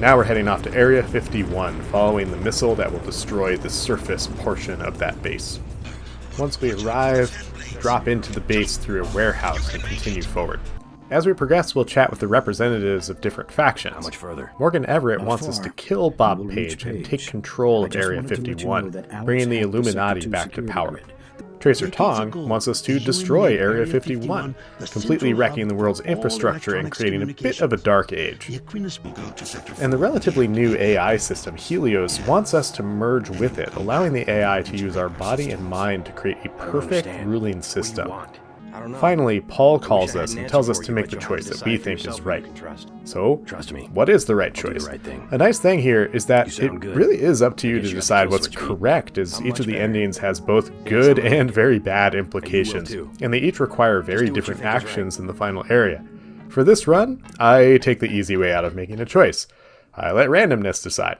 Speaker 1: Now we're heading off to Area 51, following the missile that will destroy the surface portion of that base. Once we arrive, drop into the base through a warehouse and continue forward. As we progress, we'll chat with the representatives of different factions.
Speaker 6: How much further?
Speaker 1: Morgan Everett wants us to kill Bob Page and take control of Area 51, bringing the Illuminati back to power. Tracer Tong wants us to destroy Area 51, completely wrecking the world's infrastructure and creating a bit of a dark age. And the relatively new AI system, Helios, wants us to merge with it, allowing the AI to use our body and mind to create a perfect ruling system. Finally, Paul calls us and tells us to make the choice that we think is right. So, what is the right choice? A nice thing here is that it really is up to you to decide what's correct, as each of the endings has both good and very bad implications, and they each require very different actions in the final area. For this run, I take the easy way out of making a choice. I let randomness decide.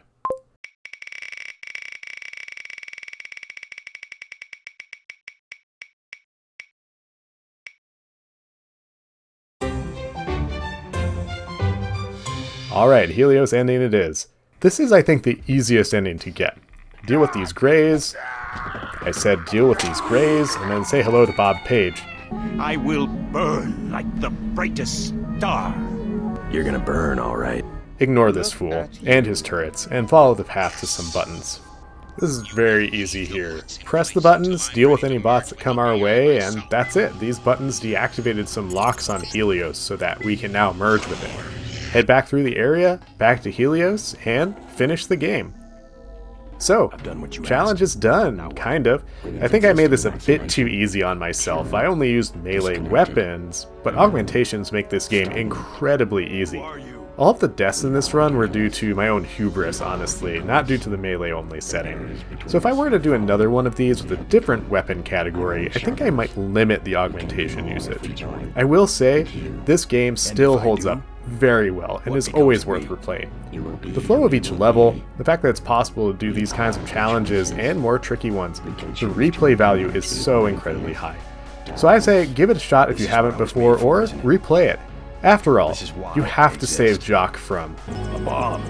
Speaker 1: Alright, Helios ending it is. This is, I think, the easiest ending to get. Deal with these greys, I said deal with these grays, and then say hello to Bob Page.
Speaker 5: I will burn like the brightest star.
Speaker 6: You're gonna burn, all right.
Speaker 1: Ignore this fool, and his turrets, and follow the path to some buttons. This is very easy here. Press the buttons, deal with any bots that come our way, and that's it. These buttons deactivated some locks on Helios so that we can now merge with it. Head back through the area, back to Helios, and finish the game. So, challenge is done, kind of. I think I made this a bit too easy on myself. I only used melee weapons, but augmentations make this game incredibly easy. All of the deaths in this run were due to my own hubris, honestly, not due to the melee-only setting. So if I were to do another one of these with a different weapon category, I think I might limit the augmentation usage. I will say, this game still holds up very well and is always worth replaying. The flow of each level, the fact that it's possible to do these kinds of challenges and more tricky ones, the replay value is so incredibly high. So I say give it a shot if you haven't before, or replay it. After all, you have to save Jock from a bomb.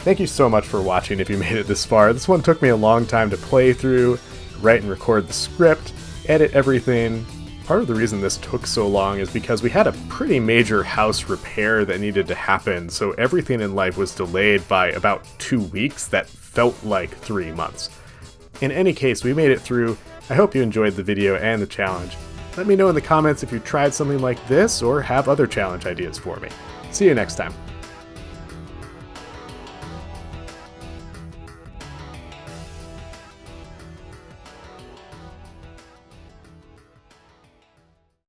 Speaker 1: Thank you so much for watching if you made it this far. This one took me a long time to play through, write and record the script, edit everything. Part of the reason this took so long is because we had a pretty major house repair that needed to happen, so everything in life was delayed by about 2 weeks that felt like 3 months. In any case, we made it through. I hope you enjoyed the video and the challenge. Let me know in the comments if you've tried something like this or have other challenge ideas for me. See you next time.